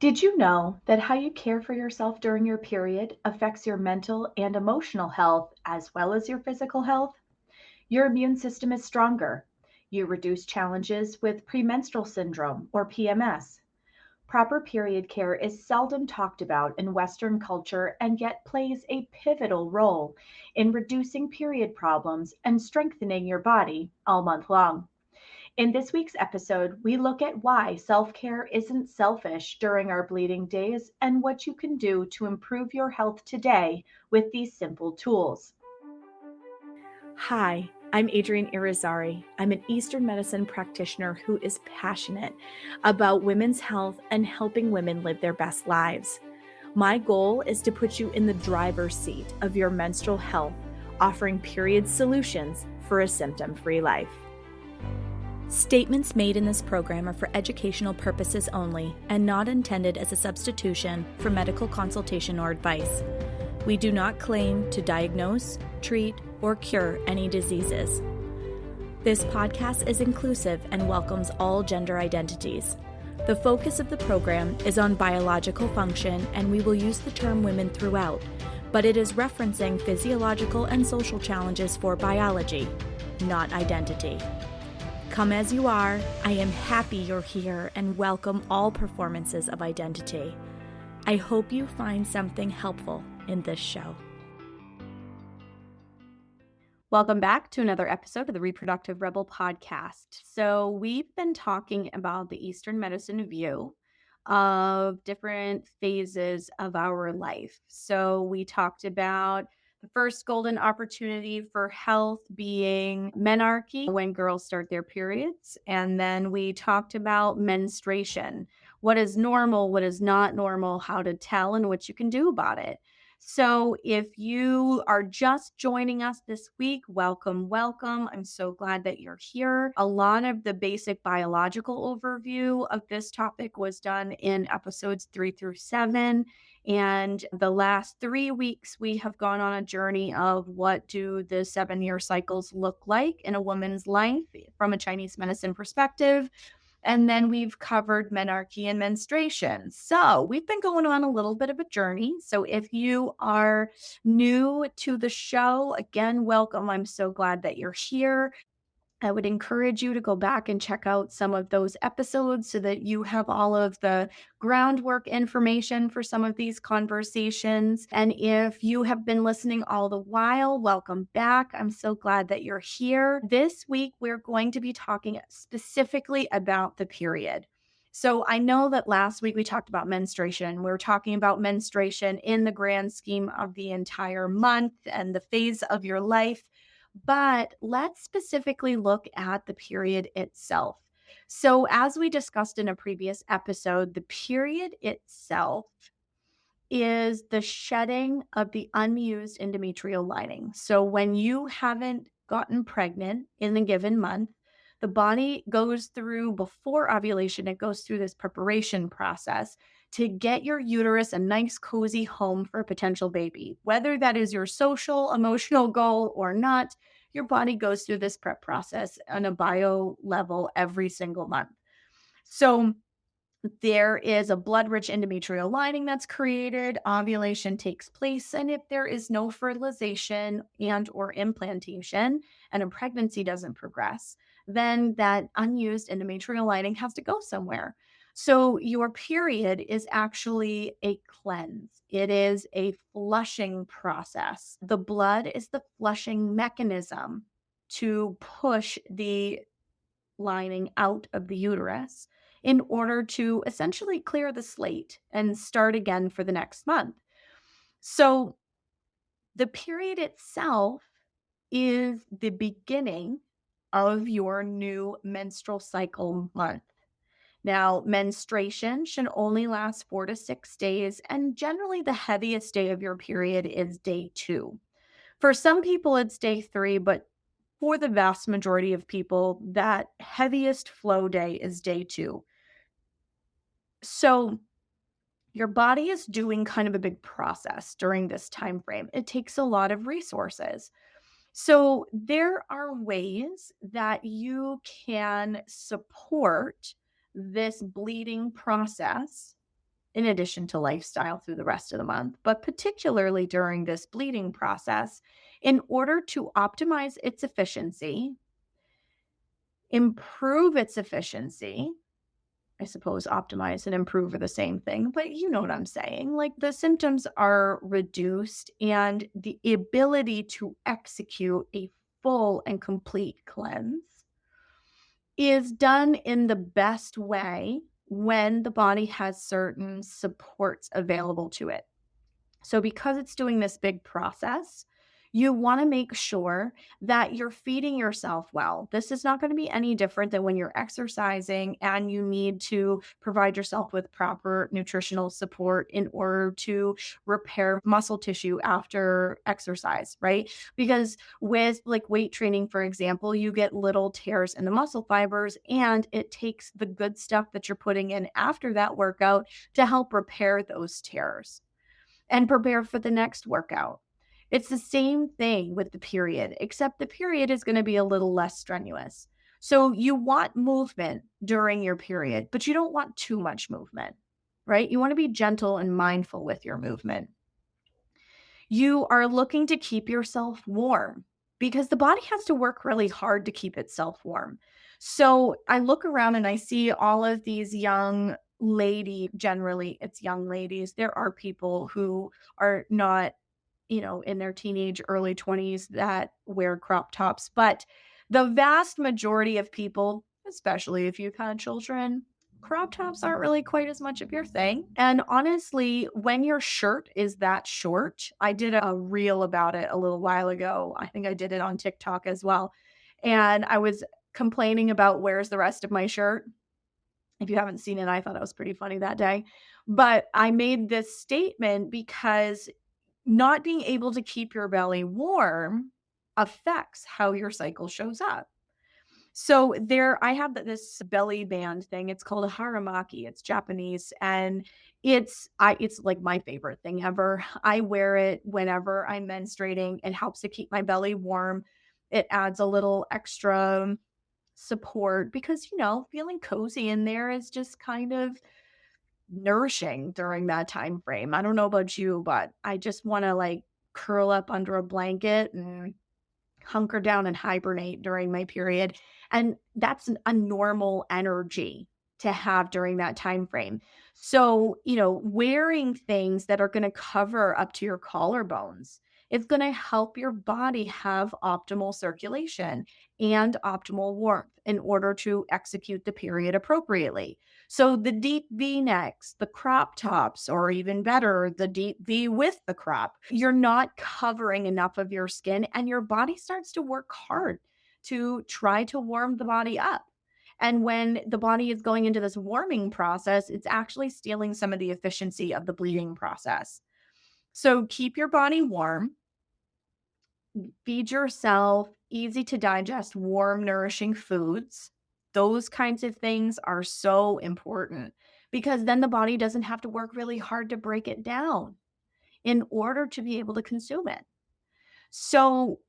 Did you know that how you care for yourself during your period affects your mental and emotional health as well as your physical health? Your immune system is stronger. You reduce challenges with premenstrual syndrome or PMS. Proper period care is seldom talked about in Western culture and yet plays a pivotal role in reducing period problems and strengthening your body all month long. In this week's episode, we look at why self care isn't selfish during our bleeding days and what you can do to improve your health today with these simple tools. Hi, I'm Adrienne Irizarry. I'm an Eastern medicine practitioner who is passionate about women's health and helping women live their best lives. My goal is to put you in the driver's seat of your menstrual health, offering period solutions for a symptom-free life. Statements made in this program are for educational purposes only and not intended as a substitution for medical consultation or advice. We do not claim to diagnose, treat, or cure any diseases. This podcast is inclusive and welcomes all gender identities. The focus of the program is on biological function, and we will use the term women throughout, but it is referencing physiological and social challenges for biology, not identity. Come as you are, I am happy you're here and welcome all performances of identity. I hope you find something helpful in this show. Welcome back to another episode of the Reproductive Rebel podcast. So we've been talking about the Eastern medicine view of different phases of our life. So we talked about the first golden opportunity for health being menarche, when girls start their periods. And then we talked about menstruation, what is normal, what is not normal, how to tell, and what you can do about it. So if you are just joining us this week, welcome, welcome. I'm so glad that you're here. A lot of the basic biological overview of this topic was done in episodes 3 through 7. And the last 3 weeks, we have gone on a journey of what do the 7-year cycles look like in a woman's life from a Chinese medicine perspective. And then we've covered menarche and menstruation. So we've been going on a little bit of a journey. So if you are new to the show, again, welcome. I'm so glad that you're here. I would encourage you to go back and check out some of those episodes so that you have all of the groundwork information for some of these conversations. And if you have been listening all the while, welcome back. I'm so glad that you're here. This week, we're going to be talking specifically about the period. So I know that last week we talked about menstruation. We were talking about menstruation in the grand scheme of the entire month and the phase of your life. But let's specifically look at the period itself. So, as we discussed in a previous episode, the period itself is the shedding of the unused endometrial lining. So, when you haven't gotten pregnant in a given month, the body goes through, before ovulation, it goes through this preparation process to get your uterus a nice, cozy home for a potential baby. Whether that is your social, emotional goal or not, your body goes through this prep process on a bio level every single month. So, there is a blood-rich endometrial lining that's created, ovulation takes place, and if there is no fertilization and or implantation and a pregnancy doesn't progress, then that unused endometrial lining has to go somewhere. So your period is actually a cleanse. It is a flushing process. The blood is the flushing mechanism to push the lining out of the uterus in order to essentially clear the slate and start again for the next month. So the period itself is the beginning of your new menstrual cycle month. Now, menstruation should only last 4 to 6 days, and generally the heaviest day of your period is day 2. For some people, it's day 3, but for the vast majority of people, that heaviest flow day is day 2. So your body is doing kind of a big process during this time frame. It takes a lot of resources. So there are ways that you can support this bleeding process in addition to lifestyle through the rest of the month, but particularly during this bleeding process, in order to optimize its efficiency, improve its efficiency. I suppose optimize and improve are the same thing, but you know what I'm saying. Like the symptoms are reduced and the ability to execute a full and complete cleanse is done in the best way when the body has certain supports available to it. So, because it's doing this big process, you want to make sure that you're feeding yourself well. This is not going to be any different than when you're exercising and you need to provide yourself with proper nutritional support in order to repair muscle tissue after exercise, right? Because with like weight training, for example, you get little tears in the muscle fibers, and it takes the good stuff that you're putting in after that workout to help repair those tears and prepare for the next workout. It's the same thing with the period, except the period is going to be a little less strenuous. So you want movement during your period, but you don't want too much movement, right? You want to be gentle and mindful with your movement. You are looking to keep yourself warm because the body has to work really hard to keep itself warm. So I look around and I see all of these young generally it's young ladies. There are people who are not, in their teenage, early 20s that wear crop tops, but the vast majority of people, especially if you've had children, crop tops aren't really quite as much of your thing. And honestly, when your shirt is that short, I did a reel about it a little while ago. I think I did it on TikTok as well. And I was complaining about where's the rest of my shirt. If you haven't seen it, I thought it was pretty funny that day. But I made this statement because not being able to keep your belly warm affects how your cycle shows up. So I have this belly band thing. It's called a haramaki. It's Japanese, and it's like my favorite thing ever. I wear it whenever I'm menstruating. It helps to keep my belly warm. It adds a little extra support because feeling cozy in there is just kind of nourishing during that time frame. I don't know about you, but I just want to like curl up under a blanket and hunker down and hibernate during my period. And that's a normal energy to have during that time frame. So, wearing things that are going to cover up to your collarbones, it's going to help your body have optimal circulation and optimal warmth in order to execute the period appropriately. So the deep V necks, the crop tops, or even better, the deep V with the crop, you're not covering enough of your skin and your body starts to work hard to try to warm the body up. And when the body is going into this warming process, it's actually stealing some of the efficiency of the bleeding process. So keep your body warm, feed yourself easy to digest, warm, nourishing foods. Those kinds of things are so important because then the body doesn't have to work really hard to break it down in order to be able to consume it. So,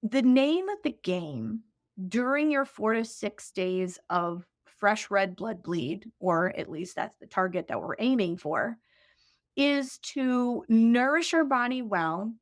the name of the game during your 4 to 6 days of fresh red blood bleed, or at least that's the target that we're aiming for, is to nourish your body well.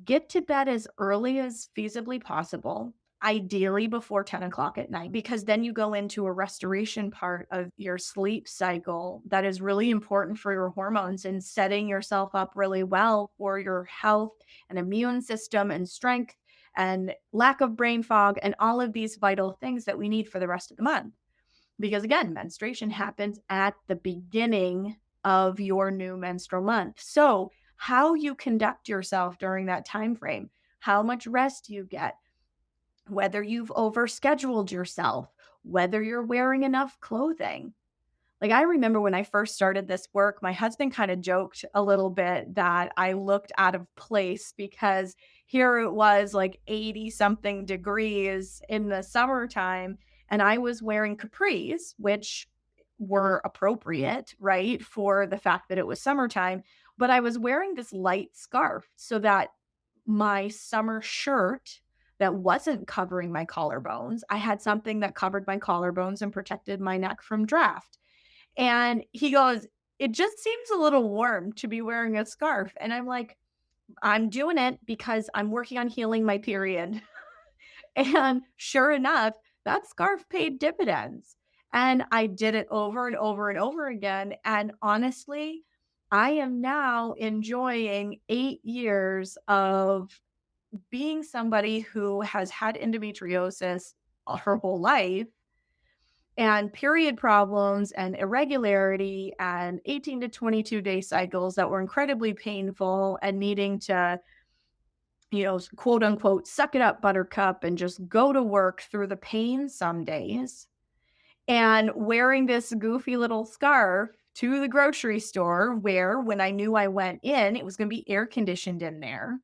Get to bed as early as feasibly possible, ideally before 10 o'clock at night, because then you go into a restoration part of your sleep cycle that is really important for your hormones and setting yourself up really well for your health and immune system and strength and lack of brain fog and all of these vital things that we need for the rest of the month. Because again, menstruation happens at the beginning of your new menstrual month. So, how you conduct yourself during that time frame, how much rest you get, whether you've overscheduled yourself, whether you're wearing enough clothing. Like, I remember when I first started this work, my husband kind of joked a little bit that I looked out of place because here it was like 80 something degrees in the summertime, and I was wearing capris, which were appropriate, right, for the fact that it was summertime. But I was wearing this light scarf so that my summer shirt that wasn't covering my collarbones, I had something that covered my collarbones and protected my neck from draft. And he goes, it just seems a little warm to be wearing a scarf. And I'm like, I'm doing it because I'm working on healing my period. And sure enough, that scarf paid dividends. And I did it over and over and over again. And honestly, I am now enjoying 8 years of being somebody who has had endometriosis her whole life and period problems and irregularity and 18 to 22 day cycles that were incredibly painful and needing to, quote unquote, suck it up, buttercup, and just go to work through the pain some days. And wearing this goofy little scarf to the grocery store, where when I knew I went in, it was going to be air conditioned in there.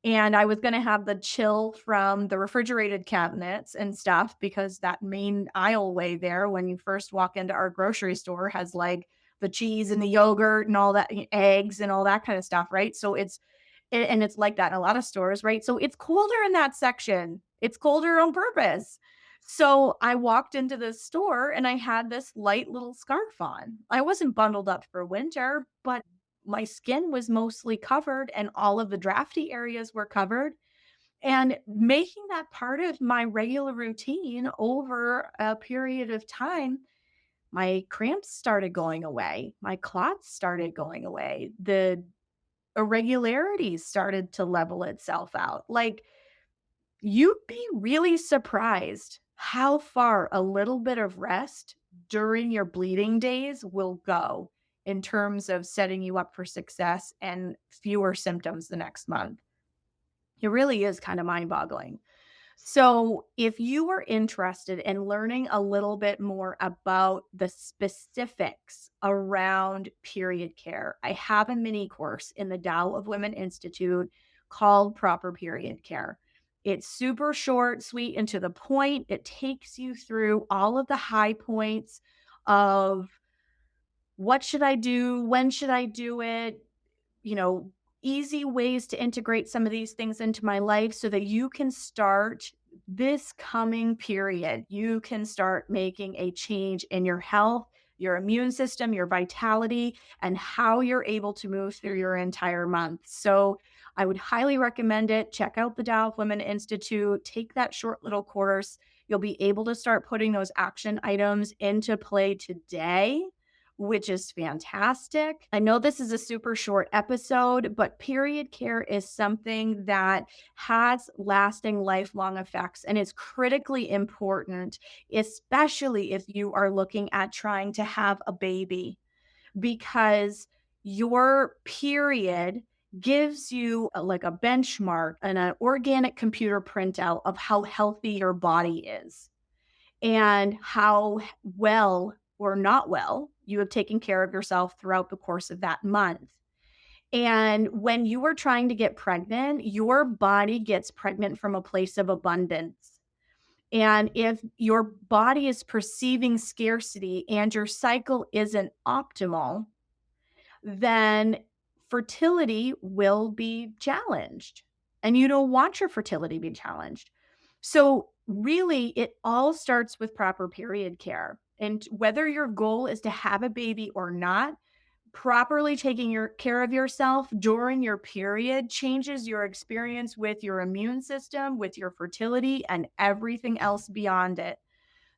And I was gonna have the chill from the refrigerated cabinets and stuff because that main aisleway there when you first walk into our grocery store has, like, the cheese and the yogurt and all that eggs and all that kinda stuff, right? So and it's like that in a lot of stores, right? So it's colder in that section. It's colder on purpose. So I walked into this store and I had this light little scarf on. I wasn't bundled up for winter, but my skin was mostly covered and all of the drafty areas were covered. And making that part of my regular routine over a period of time, my cramps started going away. My clots started going away. The irregularities started to level itself out. Like, you'd be really surprised how far a little bit of rest during your bleeding days will go in terms of setting you up for success and fewer symptoms the next month. It really is kind of mind boggling. So, if you are interested in learning a little bit more about the specifics around period care, I have a mini course in the Tao of Women Institute called Proper Period Care. It's super short, sweet, and to the point. It takes you through all of the high points of what should I do, when should I do it, you know, easy ways to integrate some of these things into my life so that you can start this coming period. You can start making a change in your health, your immune system, your vitality, and how you're able to move through your entire month. So I would highly recommend it. Check out the Tao of Women Institute, take that short little course. You'll be able to start putting those action items into play today, which is fantastic. I know this is a super short episode, but period care is something that has lasting lifelong effects and is critically important, especially if you are looking at trying to have a baby, because your period gives you like a benchmark and an organic computer printout of how healthy your body is and how well or not well you have taken care of yourself throughout the course of that month. And when you are trying to get pregnant, your body gets pregnant from a place of abundance. And if your body is perceiving scarcity and your cycle isn't optimal, then fertility will be challenged. And you don't want your fertility to be challenged. So, really, it all starts with proper period care. And whether your goal is to have a baby or not, properly taking your care of yourself during your period changes your experience with your immune system, with your fertility, and everything else beyond it.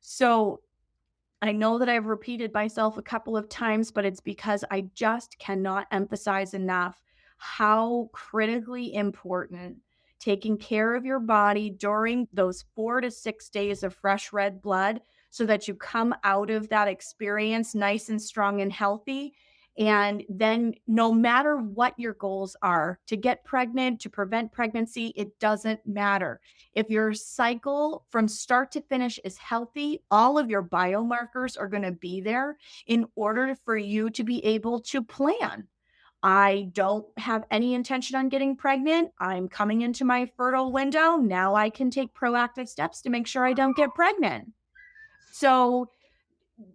So, I know that I've repeated myself a couple of times, but it's because I just cannot emphasize enough how critically important taking care of your body during those 4 to 6 days of fresh red blood so that you come out of that experience nice and strong and healthy. And then, no matter what your goals are to get pregnant, to prevent pregnancy, it doesn't matter. If your cycle from start to finish is healthy, all of your biomarkers are going to be there in order for you to be able to plan. I don't have any intention on getting pregnant. I'm coming into my fertile window. Now I can take proactive steps to make sure I don't get pregnant. So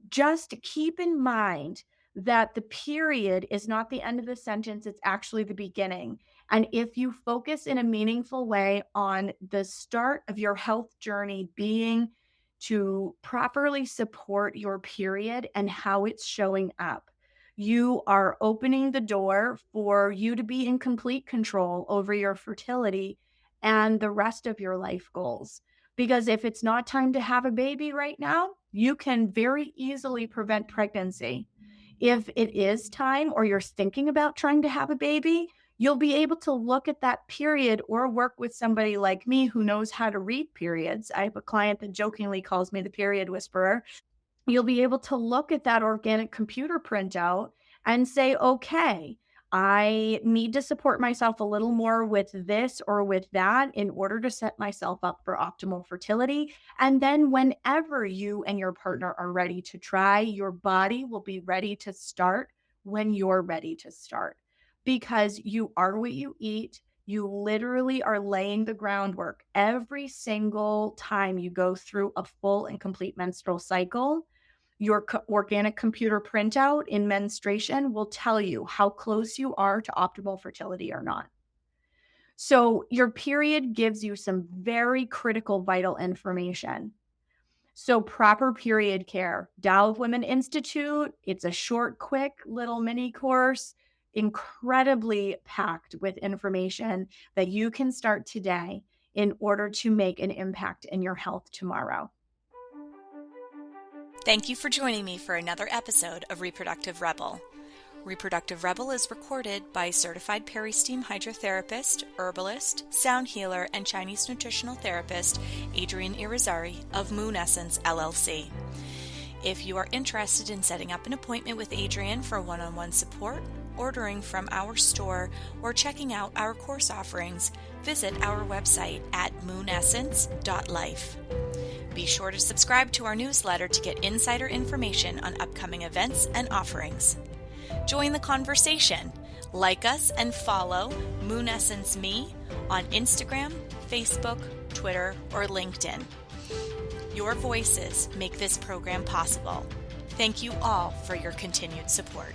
just keep in mind that the period is not the end of the sentence, it's actually the beginning. And if you focus in a meaningful way on the start of your health journey being to properly support your period and how it's showing up, you are opening the door for you to be in complete control over your fertility and the rest of your life goals. Because if it's not time to have a baby right now, you can very easily prevent pregnancy. If it is time or you're thinking about trying to have a baby, you'll be able to look at that period or work with somebody like me who knows how to read periods. I have a client that jokingly calls me the period whisperer. You'll be able to look at that organic computer printout and say, okay, I need to support myself a little more with this or with that in order to set myself up for optimal fertility. And then, whenever you and your partner are ready to try, your body will be ready to start when you're ready to start because you are what you eat. You literally are laying the groundwork every single time you go through a full and complete menstrual cycle. Your organic computer printout in menstruation will tell you how close you are to optimal fertility or not. So your period gives you some very critical vital information. So proper period care, Tao of Women Institute, it's a short, quick little mini course, incredibly packed with information that you can start today in order to make an impact in your health tomorrow. Thank you for joining me for another episode of Reproductive Rebel. Reproductive Rebel is recorded by certified peri-steam hydrotherapist, herbalist, sound healer, and Chinese nutritional therapist Adrienne Irizarry of Moon Essence LLC. If you are interested in setting up an appointment with Adrienne for one-on-one support, ordering from our store, or checking out our course offerings, visit our website at moonessence.life. Be sure to subscribe to our newsletter to get insider information on upcoming events and offerings. Join the conversation. Like us and follow Moon Essence Me on Instagram, Facebook, Twitter, or LinkedIn. Your voices make this program possible. Thank you all for your continued support.